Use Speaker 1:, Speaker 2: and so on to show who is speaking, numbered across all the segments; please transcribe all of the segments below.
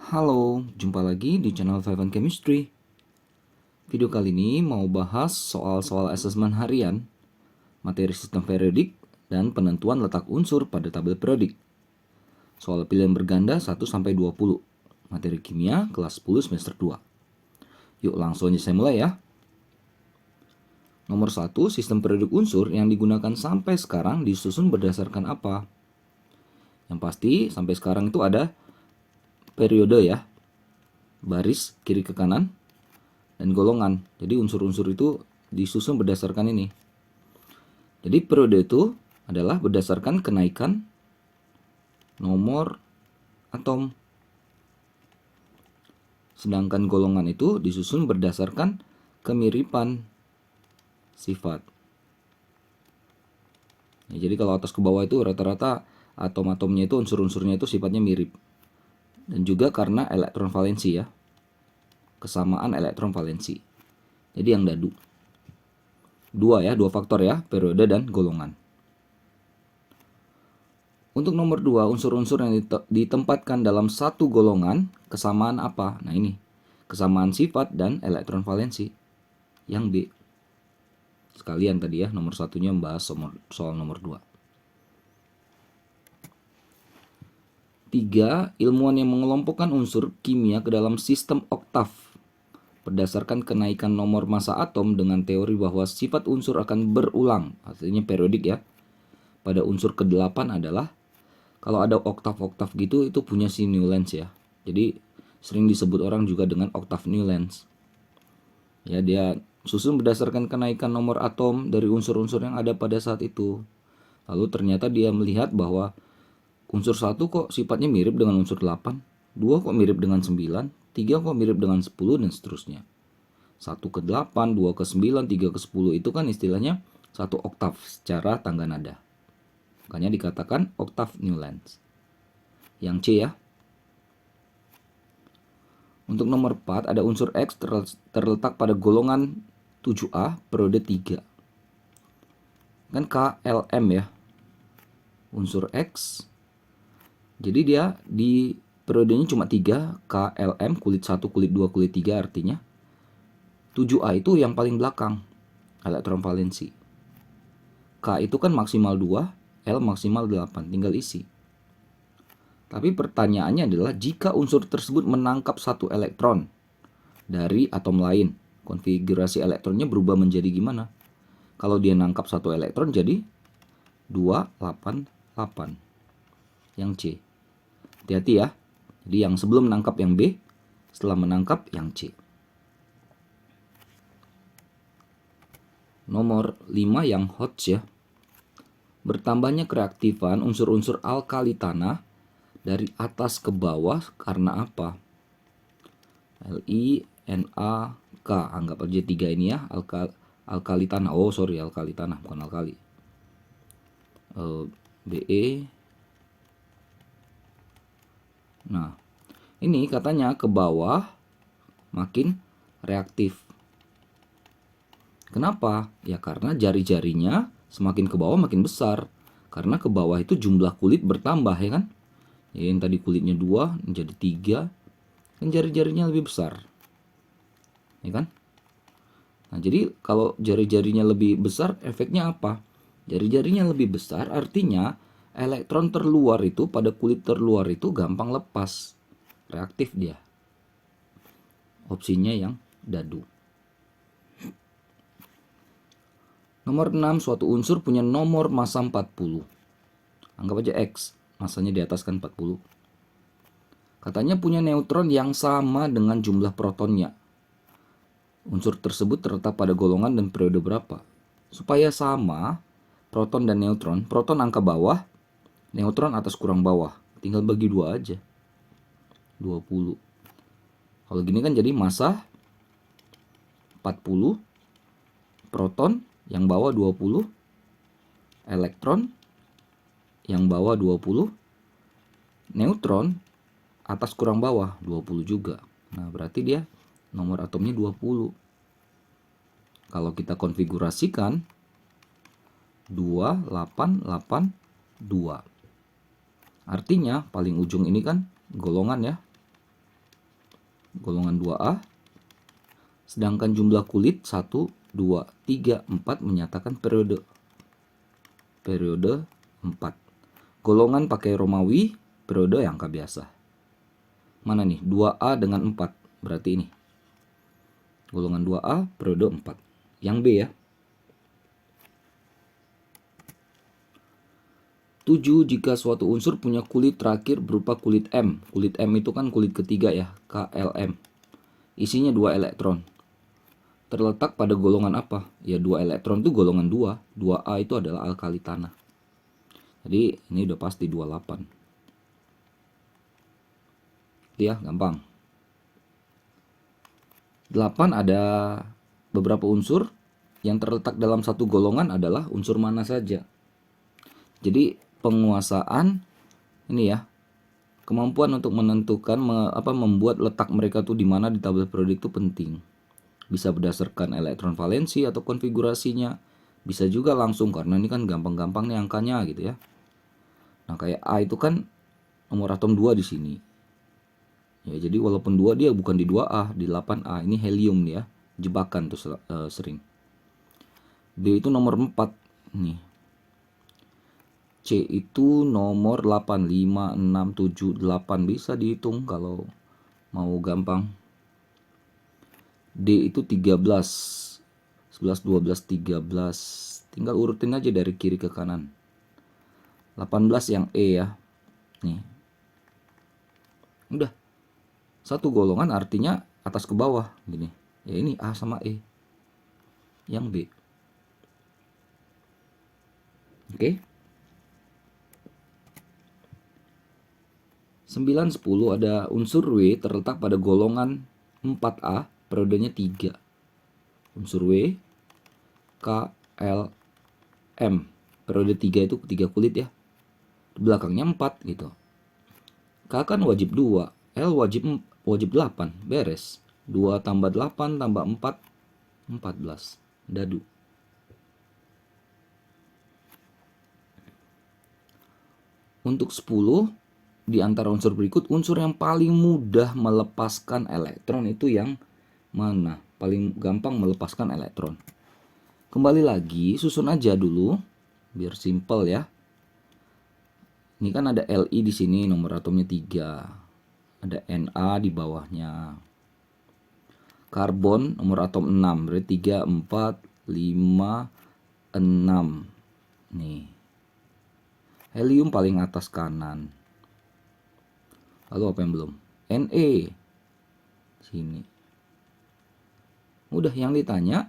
Speaker 1: Halo, jumpa lagi di channel Five and Chemistry. Video kali ini mau bahas soal-soal asesmen harian, materi sistem periodik, dan penentuan letak unsur pada tabel periodik. Soal pilihan berganda 1-20, materi kimia kelas 10 semester 2. Yuk langsung aja saya mulai ya. Nomor 1, sistem periodik unsur yang digunakan sampai sekarang disusun berdasarkan apa? Yang pasti sampai sekarang itu ada periode ya, baris kiri ke kanan, dan golongan. Jadi unsur-unsur itu disusun berdasarkan ini. Jadi periode itu adalah berdasarkan kenaikan nomor atom. Sedangkan golongan itu disusun berdasarkan kemiripan sifat. Ya, jadi kalau atas ke bawah itu rata-rata atom-atomnya itu unsur-unsurnya itu sifatnya mirip. Dan juga karena elektron valensi ya. Kesamaan elektron valensi. Jadi yang dadu. Dua faktor ya, periode dan golongan. Untuk nomor 2, unsur-unsur yang ditempatkan dalam satu golongan, kesamaan apa? Nah ini, kesamaan sifat dan elektron valensi. Yang B. Sekalian tadi ya, nomor satunya membahas soal nomor 2. 3. Ilmuwan yang mengelompokkan unsur kimia ke dalam sistem oktav berdasarkan kenaikan nomor massa atom dengan teori bahwa sifat unsur akan berulang, artinya periodik ya. Pada unsur ke-8 adalah, kalau ada oktav-oktav gitu itu punya si Newlands ya. Jadi sering disebut orang juga dengan oktav Newlands. Ya, dia susun berdasarkan kenaikan nomor atom dari unsur-unsur yang ada pada saat itu. Lalu ternyata dia melihat bahwa unsur 1 kok sifatnya mirip dengan unsur 8, 2 kok mirip dengan 9, 3 kok mirip dengan 10, dan seterusnya. 1 ke 8, 2 ke 9, 3 ke 10 itu kan istilahnya satu oktav secara tangga nada. Makanya dikatakan oktav Newlands. Yang C ya. Untuk nomor 4 ada unsur X terletak pada golongan 7A periode 3. Kan KLM ya. Unsur X. Jadi dia di periodenya cuma 3, KLM, kulit 1, kulit 2, kulit 3 artinya. 7A itu yang paling belakang, elektron valensi. K itu kan maksimal 2, L maksimal 8, tinggal isi. Tapi pertanyaannya adalah jika unsur tersebut menangkap satu elektron dari atom lain, konfigurasi elektronnya berubah menjadi gimana? Kalau dia nangkap satu elektron jadi 288. Yang C. Hati-hati ya. Jadi yang sebelum menangkap yang B, setelah menangkap yang C. Nomor 5 yang hot ya. Bertambahnya kereaktifan unsur-unsur alkali tanah dari atas ke bawah karena apa? Li, Na, K. Anggap aja 3 ini ya, alkali tanah. Oh sorry, alkali tanah bukan alkali. Be. Nah, ini katanya ke bawah makin reaktif. Kenapa? Ya karena jari-jarinya semakin ke bawah makin besar. Karena ke bawah itu jumlah kulit bertambah ya kan? Ya, yang tadi kulitnya 2 menjadi 3. Kan jari-jarinya lebih besar. Ya kan? Nah, jadi kalau jari-jarinya lebih besar efeknya apa? Jari-jarinya lebih besar artinya elektron terluar itu pada kulit terluar itu gampang lepas. Reaktif dia. Opsinya yang dadu. Nomor 6, suatu unsur punya nomor massa 40. Anggap aja X, massanya di atas kan 40. Katanya punya neutron yang sama dengan jumlah protonnya. Unsur tersebut terletak pada golongan dan periode berapa? Supaya sama, proton dan neutron, proton angka bawah, neutron atas kurang bawah. Tinggal bagi 2 aja. 20. Kalau gini kan jadi massa 40, proton yang bawah 20, elektron yang bawah 20, neutron atas kurang bawah 20 juga. Nah, berarti dia nomor atomnya 20. Kalau kita konfigurasikan 2882. Artinya paling ujung ini kan golongan ya. golongan 2A. Sedangkan jumlah kulit 1, 2, 3, 4 menyatakan periode 4. Golongan pakai Romawi, periode yang angka biasa. Mana nih? 2A dengan 4. Berarti ini. Golongan 2A, periode 4. Yang B ya. 7. Jika suatu unsur punya kulit terakhir berupa kulit M. Kulit M itu kan kulit ketiga ya, KLM. Isinya 2 elektron. Terletak pada golongan apa? Ya 2 elektron itu golongan 2. 2A itu adalah alkali tanah. Jadi ini udah pasti 28. Ya, gampang. 8 ada beberapa unsur yang terletak dalam satu golongan adalah unsur mana saja. Jadi penguasaan ini ya, kemampuan untuk menentukan membuat letak mereka tuh di mana di tabel periodik itu penting. Bisa berdasarkan elektron valensi atau konfigurasinya, bisa juga langsung karena ini kan gampang-gampang nih angkanya gitu ya. Nah, kayak A itu kan nomor atom 2 di sini. Ya, jadi walaupun 2 dia bukan di 2A, di 8A. Ini helium ya, jebakan tuh sering. B itu nomor 4 nih. C itu nomor 8, 5, 6, 7, 8 bisa dihitung kalau mau gampang. D itu 13, 11, 12, 13. Tinggal urutin aja dari kiri ke kanan. 18 yang E ya. Nih. Udah. Satu golongan artinya atas ke bawah gini. Ya ini A sama E. Yang B. Oke. 9, 10 ada unsur W terletak pada golongan 4A, periodenya 3. Unsur W, K, L, M. Periode 3 itu 3 kulit ya. Di belakangnya 4 gitu. K kan wajib 2, L wajib 8, beres. 2 tambah 8 tambah 4, 14. Dadu. Untuk 10, di antara unsur berikut, unsur yang paling mudah melepaskan elektron itu yang mana? Paling gampang melepaskan elektron. Kembali lagi, susun aja dulu biar simple ya. Ini kan ada Li di sini, nomor atomnya 3. Ada Na di bawahnya. Karbon nomor atom 6, berarti 3, 4, 5, 6. Nih. Helium paling atas kanan. Lalu apa yang belum? Ne. Sini. Udah, yang ditanya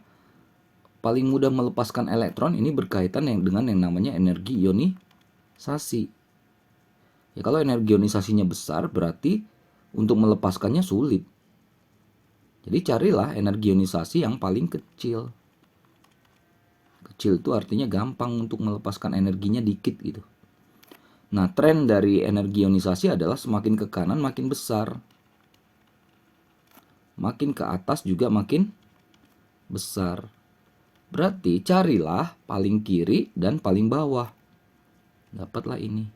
Speaker 1: paling mudah melepaskan elektron ini berkaitan dengan yang namanya energi ionisasi. Ya kalau energi ionisasinya besar berarti untuk melepaskannya sulit. Jadi carilah energi ionisasi yang paling kecil. Kecil itu artinya gampang untuk melepaskan energinya dikit gitu. Nah, tren dari energi ionisasi adalah semakin ke kanan makin besar. Makin ke atas juga makin besar. Berarti carilah paling kiri dan paling bawah. Dapatlah ini.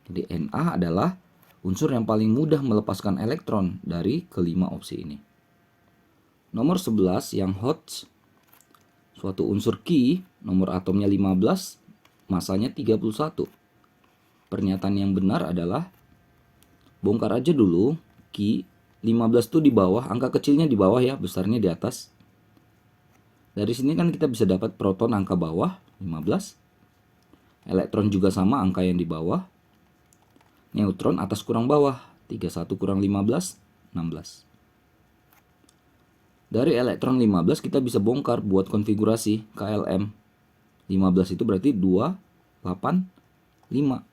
Speaker 1: Jadi Na adalah unsur yang paling mudah melepaskan elektron dari kelima opsi ini. Nomor 11 yang hot. Suatu unsur Ki, nomor atomnya 15, masanya 31. Pernyataan yang benar adalah bongkar aja dulu. Ki 15 itu di bawah, angka kecilnya di bawah ya, besarnya di atas. Dari sini kan kita bisa dapat proton angka bawah 15. Elektron juga sama, angka yang di bawah. Neutron atas kurang bawah, 31 kurang 15, 16. Dari elektron 15 kita bisa bongkar buat konfigurasi KLM. 15 itu berarti 2, 8, 5.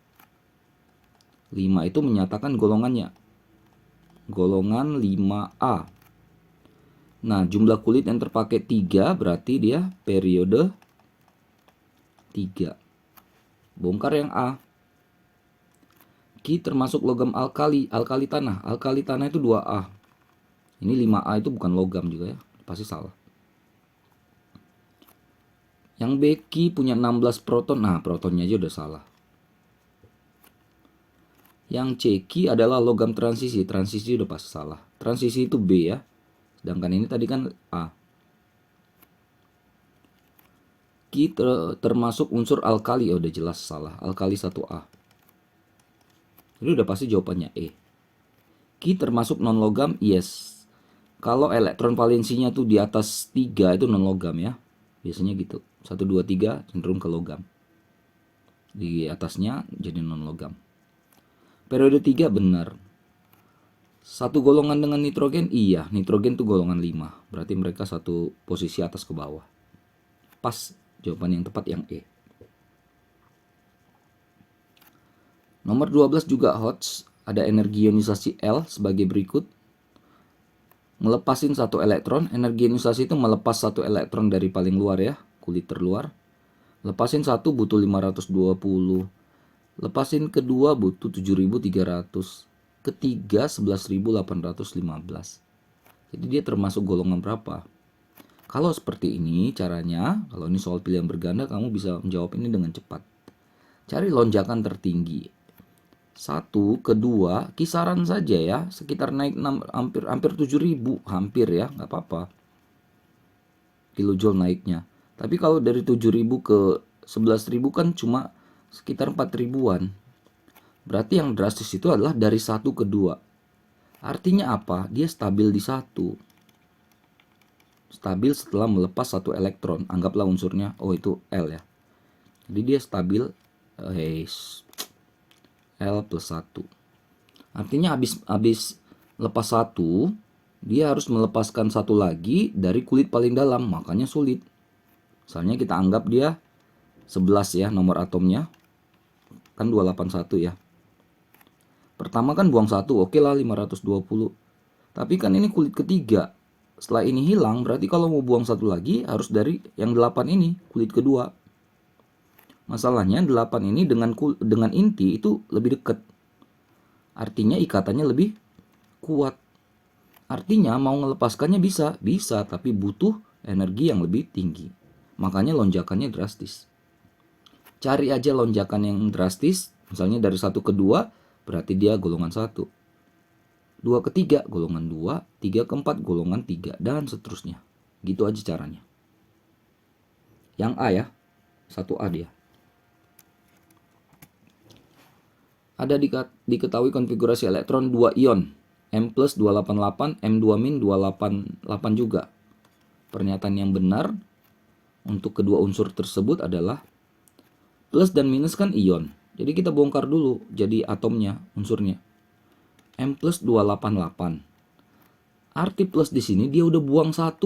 Speaker 1: 5 itu menyatakan golongannya. Golongan 5A. Nah, jumlah kulit yang terpakai 3 berarti dia periode 3. Bongkar yang A. Ki termasuk logam alkali tanah. Alkali tanah itu 2A. Ini 5A itu bukan logam juga ya, pasti salah. Yang B, Ki punya 16 proton. Nah, protonnya aja udah salah. Yang C, Ki adalah logam transisi. Transisi udah pas salah. Transisi itu B ya. Sedangkan ini tadi kan A. Ki termasuk unsur alkali. Oh, udah jelas salah. Alkali 1A. Ini udah pasti jawabannya E. Ki termasuk non-logam? Yes. Kalau elektron valensinya tuh di atas 3 itu non-logam ya. Biasanya gitu. 1, 2, 3 cenderung ke logam. Di atasnya jadi non-logam. Periode 3 benar. Satu golongan dengan nitrogen? Iya, nitrogen tuh golongan 5. Berarti mereka satu posisi atas ke bawah. Pas, jawaban yang tepat yang E. Nomor 12 juga HOTS. Ada energi ionisasi L sebagai berikut. Melepasin satu elektron. Energi ionisasi itu melepas satu elektron dari paling luar ya, kulit terluar. Lepasin satu butuh 520. Lepasin kedua butuh 7.300. Ketiga 11.815. Jadi dia termasuk golongan berapa? Kalau seperti ini caranya, kalau ini soal pilihan berganda, kamu bisa menjawab ini dengan cepat. Cari lonjakan tertinggi. 1, kedua, kisaran saja ya, sekitar naik hampir 7.000, hampir ya, nggak apa-apa. Kilojoule naiknya. Tapi kalau dari 7.000 ke 11.000 kan cuma sekitar 4.000-an. Berarti yang drastis itu adalah dari 1 ke 2. Artinya apa? Dia stabil di 1. Stabil setelah melepas satu elektron. Anggaplah unsurnya, oh itu L ya. Jadi dia stabil L plus 1. Artinya habis lepas 1, dia harus melepaskan satu lagi dari kulit paling dalam. Makanya sulit. Misalnya kita anggap dia 11 ya nomor atomnya. Kan 281 ya. Pertama kan buang 1, oke lah 520. Tapi kan ini kulit ketiga. Setelah ini hilang, berarti kalau mau buang satu lagi harus dari yang 8 ini, kulit kedua. Masalahnya 8 ini dengan inti itu lebih dekat. Artinya ikatannya lebih kuat. Artinya mau melepaskannya bisa, tapi butuh energi yang lebih tinggi. Makanya lonjakannya drastis. Cari aja lonjakan yang drastis, misalnya dari 1 ke 2, berarti dia golongan 1. 2 ke 3 golongan 2, 3 ke 4 golongan 3, dan seterusnya. Gitu aja caranya. Yang A ya, 1A dia. Ada diketahui konfigurasi elektron 2 ion, M plus 288, M2 min 288 juga. Pernyataan yang benar untuk kedua unsur tersebut adalah plus dan minus kan ion. Jadi kita bongkar dulu jadi atomnya, unsurnya. M plus 288. Arti plus di sini dia udah buang 1.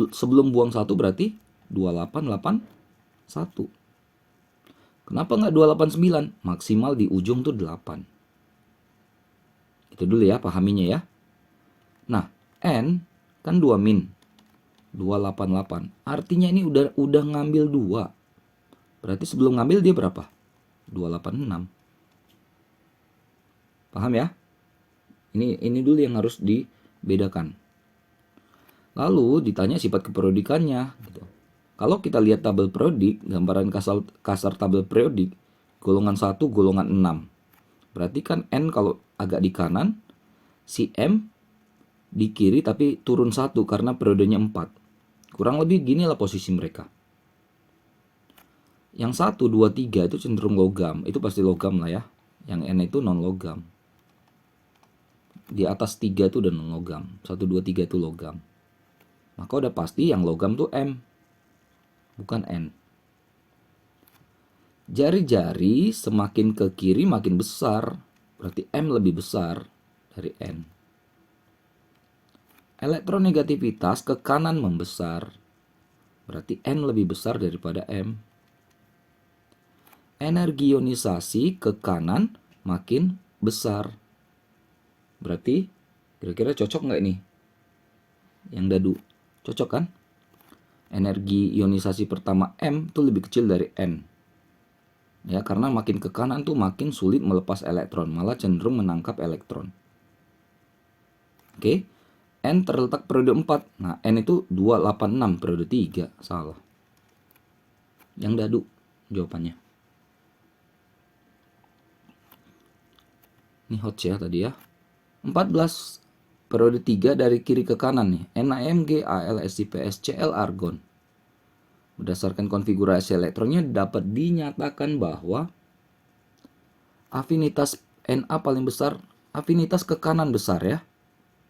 Speaker 1: Sebelum buang 1 berarti 2881. Kenapa nggak 289? Maksimal di ujung tuh 8. Itu dulu ya, pahaminya ya. Nah, N kan 2 min 288. Artinya ini udah ngambil 2. Berarti sebelum ngambil dia berapa? 286. Paham ya? Ini dulu yang harus dibedakan. Lalu ditanya sifat keperodikannya gitu. Kalau kita lihat tabel periodik, gambaran kasar tabel periodik, golongan 1 golongan 6. Berarti kan N kalau agak di kanan, si M di kiri tapi turun 1 karena periodenya 4. Kurang lebih ginilah posisi mereka. Yang 1, 2, 3 itu cenderung logam. Itu pasti logam lah ya. Yang N itu non logam. Di atas 3 itu udah non logam. 1, 2, 3 itu logam. Maka udah pasti yang logam tuh M, bukan N. Jari-jari semakin ke kiri makin besar. Berarti M lebih besar dari N. Elektronegativitas ke kanan membesar. Berarti N lebih besar daripada M. Energi ionisasi ke kanan makin besar. Berarti kira-kira cocok nggak nih? Yang dadu. Cocok kan? Energi ionisasi pertama M itu lebih kecil dari N. Ya, karena makin ke kanan tuh makin sulit melepas elektron, malah cenderung menangkap elektron. Oke. N terletak periode 4. Nah, N itu 286 periode 3. Salah. Yang dadu jawabannya. Ini hot ya tadi ya. 14 periode 3 dari kiri ke kanan nih. NaMg, Al, SiPs, Cl, argon. Berdasarkan konfigurasi elektronnya dapat dinyatakan bahwa afinitas Na paling besar, afinitas ke kanan besar ya.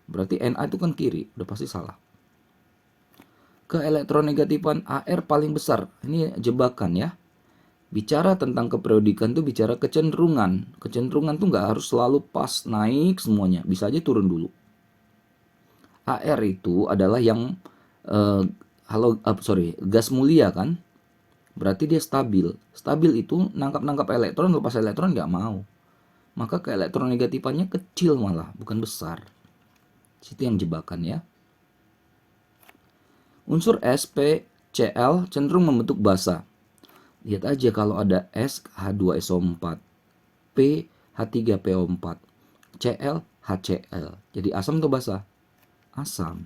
Speaker 1: Berarti Na itu kan kiri, udah pasti salah. Keelektronegatifan Ar paling besar. Ini jebakan ya. Bicara tentang kepriodikan tuh bicara kecenderungan. Kecenderungan tuh nggak harus selalu pas naik semuanya. Bisa aja turun dulu. Ar itu adalah yang gas mulia kan. Berarti dia stabil. Stabil itu nangkap elektron, lepas elektron nggak mau. Maka keelektronegatifannya kecil malah, bukan besar. Situ yang jebakan ya. Unsur S, P, Cl cenderung membentuk basa. Lihat aja kalau ada S, H2SO4, P, H3PO4, Cl, HCl. Jadi asam atau basa? Asam.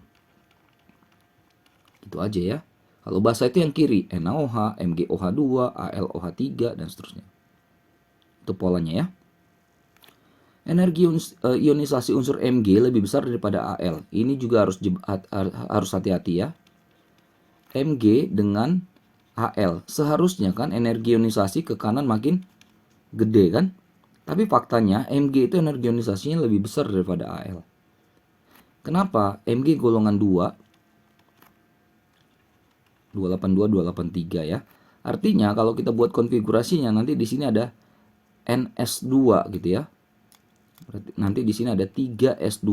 Speaker 1: Gitu aja ya. Kalau basa itu yang kiri, NaOH, MgOH2, AlOH3, dan seterusnya. Itu polanya ya. Energi ionisasi unsur Mg lebih besar daripada Al. Ini juga harus hati-hati ya. Mg dengan Al. Seharusnya kan energi ionisasi ke kanan makin gede kan? Tapi faktanya Mg itu energi ionisasinya lebih besar daripada Al. Kenapa? Mg golongan 2, 282, 283 ya. Artinya kalau kita buat konfigurasinya nanti di sini ada NS2 gitu ya. Berarti nanti di sini ada 3S2.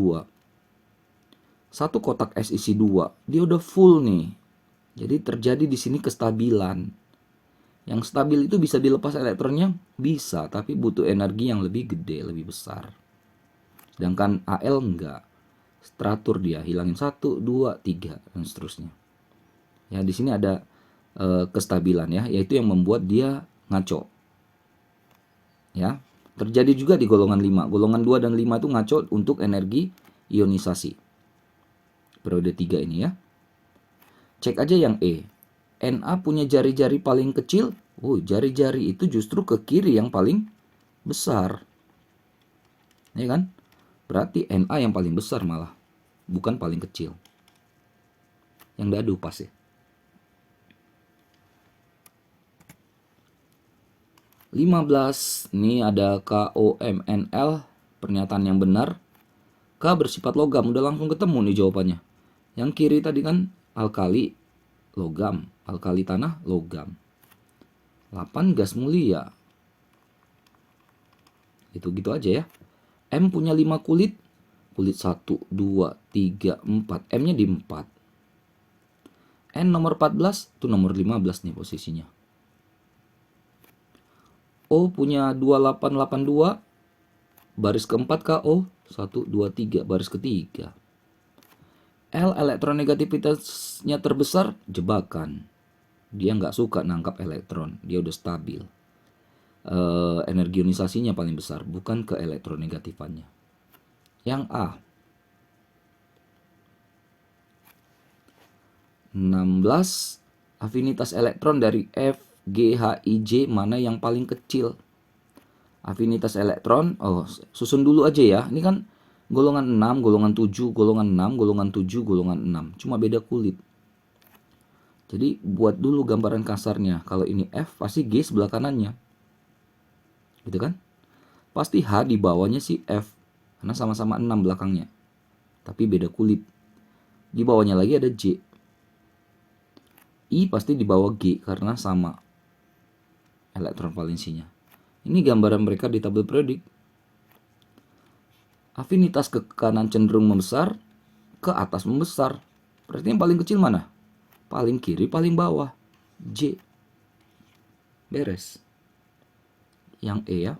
Speaker 1: Satu kotak S isi 2. Dia udah full nih. Jadi terjadi di sini kestabilan. Yang stabil itu bisa dilepas elektronnya? Bisa, tapi butuh energi yang lebih gede, lebih besar. Sedangkan Al enggak. Teratur dia, hilangin 1, 2, 3 dan seterusnya. Ya, di sini ada kestabilan ya, yaitu yang membuat dia ngaco. Ya, terjadi juga di golongan 5. Golongan 2 dan 5 itu ngaco untuk energi ionisasi. Periode 3 ini ya. Cek aja yang E. Na punya jari-jari paling kecil. Oh, jari-jari itu justru ke kiri yang paling besar. Ya kan? Berarti Na yang paling besar malah. Bukan paling kecil. Yang dadu pas ya. 15. Ini ada KOMNL. Pernyataan yang benar. K bersifat logam. Udah langsung ketemu nih jawabannya. Yang kiri tadi kan alkali, logam. Alkali tanah, logam. 8 gas mulia. Gitu aja ya. M punya 5 kulit. Kulit 1, 2, 3, 4. M-nya di 4. N nomor 14. Itu nomor 15 nih posisinya. O punya 2882. Baris keempat KO. 1, 2, 3. Baris ketiga. L elektronegativitasnya terbesar, jebakan. Dia nggak suka nangkap elektron, dia udah stabil. Energi ionisasinya paling besar, bukan ke elektronegatifannya. Yang A. 16. Afinitas elektron dari F, G, H, I, J mana yang paling kecil? Afinitas elektron, susun dulu aja ya. Ini kan golongan 6, golongan 7, golongan 6, golongan 7, golongan 6. Cuma beda kulit. Jadi buat dulu gambaran kasarnya. Kalau ini F, pasti G sebelah kanannya. Gitu kan? Pasti H di bawahnya si F. Karena sama-sama 6 belakangnya. Tapi beda kulit. Di bawahnya lagi ada J. I pasti di bawah G karena sama elektron valensinya. Ini gambaran mereka di tabel periodik. Afinitas ke kanan cenderung membesar, ke atas membesar. Berarti yang paling kecil mana? Paling kiri, paling bawah. J. Beres. Yang E ya.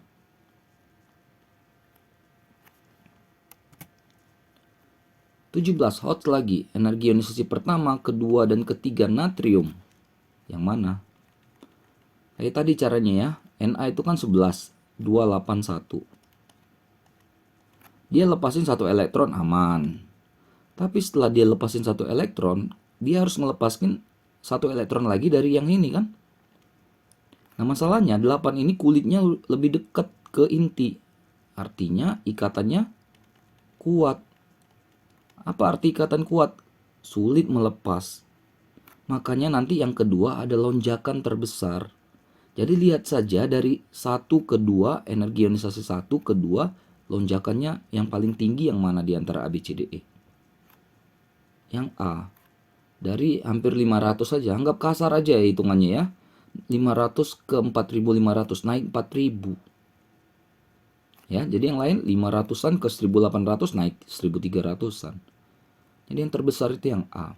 Speaker 1: Hot lagi. Energi ionisasi pertama, kedua, dan ketiga natrium. Yang mana? Kayak tadi caranya ya. Na itu kan 11. 281. Dia lepasin satu elektron aman. Tapi setelah dia lepasin satu elektron, dia harus melepaskan satu elektron lagi dari yang ini kan. Nah masalahnya 8 ini kulitnya lebih dekat ke inti. artinya ikatannya kuat. Apa arti ikatan kuat? Sulit melepas. Makanya nanti yang kedua ada lonjakan terbesar. Jadi lihat saja dari 1 ke 2, energi ionisasi 1 ke 2, lonjakannya yang paling tinggi yang mana di antara A, B, C, D, E? Yang A. Dari hampir 500 saja, anggap kasar aja ya hitungannya ya. 500 ke 4500, naik 4000. Ya, jadi yang lain 500-an ke 1800 naik 1300-an. Jadi yang terbesar itu yang A.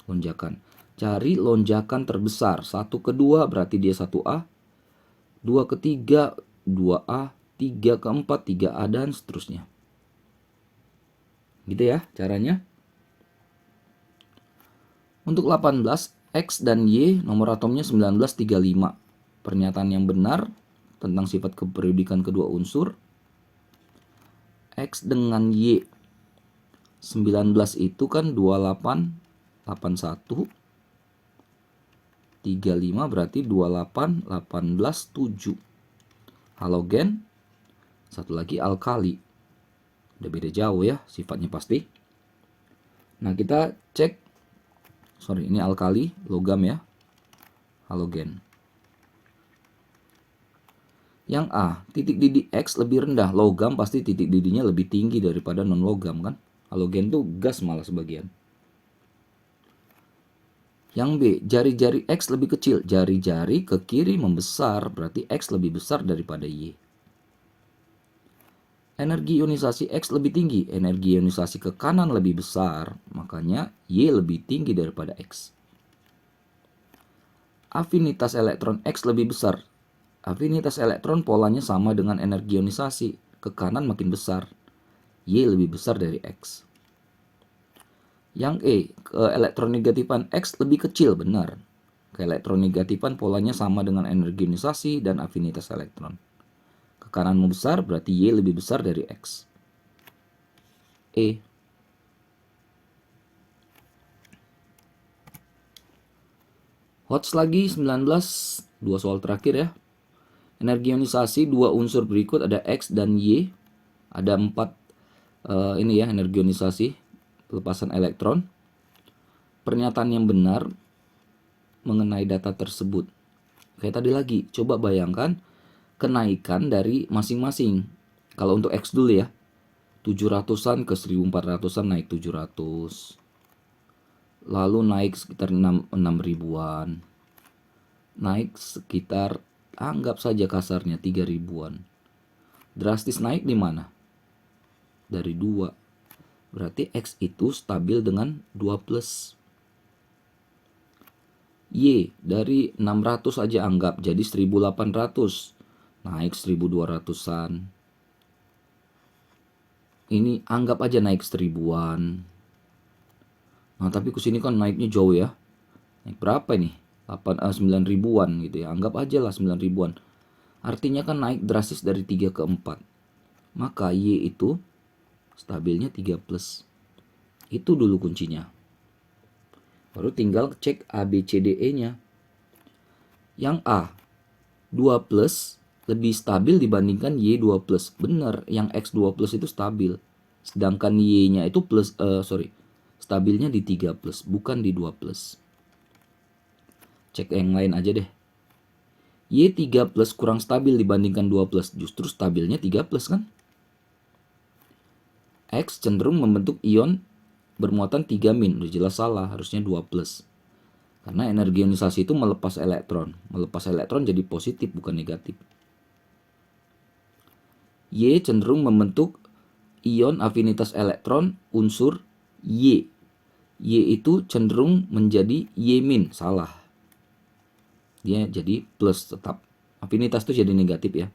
Speaker 1: Lonjakan. Cari lonjakan terbesar. 1 ke 2 berarti dia 1A. 2 ke 3 2A. 3 ke 4 3A dan seterusnya. Gitu ya caranya. Untuk 18, X dan Y nomor atomnya 1935. Pernyataan yang benar tentang sifat keperiodikan kedua unsur. X dengan Y 19 itu kan 2881. 35 berarti 28 18 7. Halogen, satu lagi alkali. Udah beda jauh ya sifatnya pasti. Nah, kita cek. Sorry, ini alkali, logam ya. Halogen. Yang A, titik didih X lebih rendah. Logam pasti titik didihnya lebih tinggi daripada non logam kan. Halogen tuh gas malah sebagian. Yang B, jari-jari X lebih kecil. Jari-jari ke kiri membesar, berarti X lebih besar daripada Y. Energi ionisasi X lebih tinggi, energi ionisasi ke kanan lebih besar, makanya Y lebih tinggi daripada X. Afinitas elektron X lebih besar. Afinitas elektron polanya sama dengan energi ionisasi, ke kanan makin besar. Y lebih besar dari X. Yang E, keelektronegatifan X lebih kecil, benar. Keelektronegatifan polanya sama dengan energi ionisasi dan afinitas elektron. Ke kanan membesar berarti Y lebih besar dari X. E. Hots lagi 19, dua soal terakhir ya. Energi ionisasi dua unsur berikut ada X dan Y. Ada 4 ini ya energi ionisasi pelepasan elektron. Pernyataan yang benar mengenai data tersebut. Kayak tadi lagi, coba bayangkan kenaikan dari masing-masing. Kalau untuk X dulu ya, 700-an ke 1400-an naik 700. Lalu naik sekitar 6 ribuan. Naik sekitar, anggap saja kasarnya 3 ribuan. Drastis naik di mana? Dari 2. Berarti X itu stabil dengan 2 plus. Y dari 600 aja anggap jadi 1800. Naik 1200-an. Ini anggap aja naik 1000-an. Nah, tapi kesini kan naiknya jauh ya. Naik berapa ini? 9 ribuan gitu ya. Anggap aja lah 9 ribuan. Artinya kan naik drastis dari 3 ke 4. Maka Y itu stabilnya 3 plus. Itu dulu kuncinya. Baru tinggal cek A, B, C, D, E-nya. Yang A, 2 plus lebih stabil dibandingkan Y 2 plus. Benar, yang X 2 plus itu stabil. Sedangkan Y-nya itu plus, stabilnya di 3 plus, bukan di 2 plus. Cek yang lain aja deh. Y 3 plus kurang stabil dibandingkan 2 plus. Justru stabilnya 3 plus kan? X cenderung membentuk ion bermuatan 3 min. Udah jelas salah, harusnya 2 plus. Karena energi ionisasi itu melepas elektron. Melepas elektron jadi positif, bukan negatif. Y cenderung membentuk ion afinitas elektron unsur Y. Y itu cenderung menjadi Y min. Salah. Dia jadi plus tetap. Afinitas itu jadi negatif ya.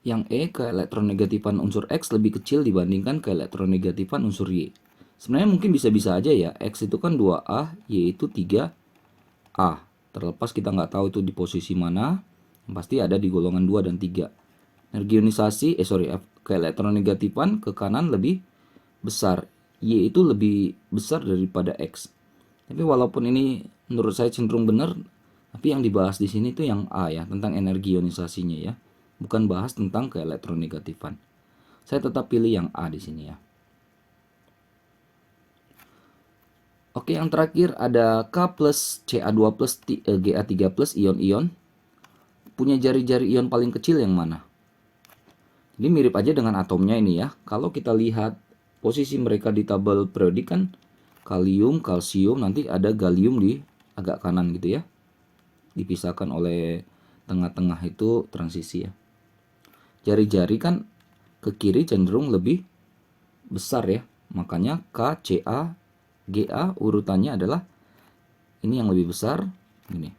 Speaker 1: Yang E, keelektronegatifan unsur X lebih kecil dibandingkan keelektronegatifan unsur Y. Sebenarnya mungkin bisa-bisa aja ya. X itu kan 2A, Y itu 3A. Terlepas kita nggak tahu itu di posisi mana. Yang pasti ada di golongan 2 dan 3. Energi ionisasi, keelektronegatifan ke kanan lebih besar. Y itu lebih besar daripada X. Tapi walaupun ini menurut saya cenderung benar, tapi yang dibahas di sini tuh yang A ya, tentang energi ionisasinya ya. bukan bahas tentang keelektronegatifan. Saya tetap pilih yang A di sini ya. Oke, yang terakhir ada K plus Ca2 plus Ga3 plus ion-ion. Punya jari-jari ion paling kecil yang mana? Ini mirip aja dengan atomnya ini ya. Kalau kita lihat posisi mereka di tabel periodik kan kalium, kalsium, nanti ada gallium di agak kanan gitu ya. Dipisahkan oleh tengah-tengah itu transisi ya. Jari-jari kan ke kiri cenderung lebih besar ya. Makanya K, Ca, Ga urutannya adalah ini yang lebih besar, ini.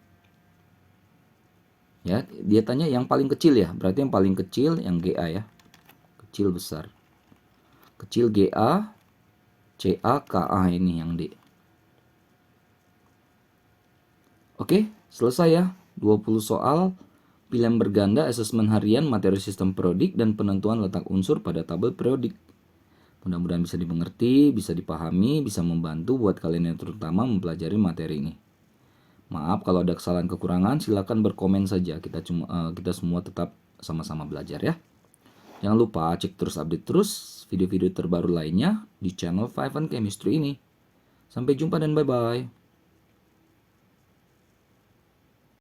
Speaker 1: Ya, dia tanya yang paling kecil ya, berarti yang paling kecil yang Ga ya. Kecil besar. Kecil Ga, Ca, Ka ini yang D. Oke, selesai ya. 20 soal pilihan berganda, asesmen harian, materi sistem periodik, dan penentuan letak unsur pada tabel periodik. Mudah-mudahan bisa dimengerti, bisa dipahami, bisa membantu buat kalian yang terutama mempelajari materi ini. Maaf kalau ada kesalahan kekurangan, silakan berkomen saja. Kita semua tetap sama-sama belajar ya. Jangan lupa cek terus update terus video-video terbaru lainnya di channel Five and Chemistry ini. Sampai jumpa dan bye-bye.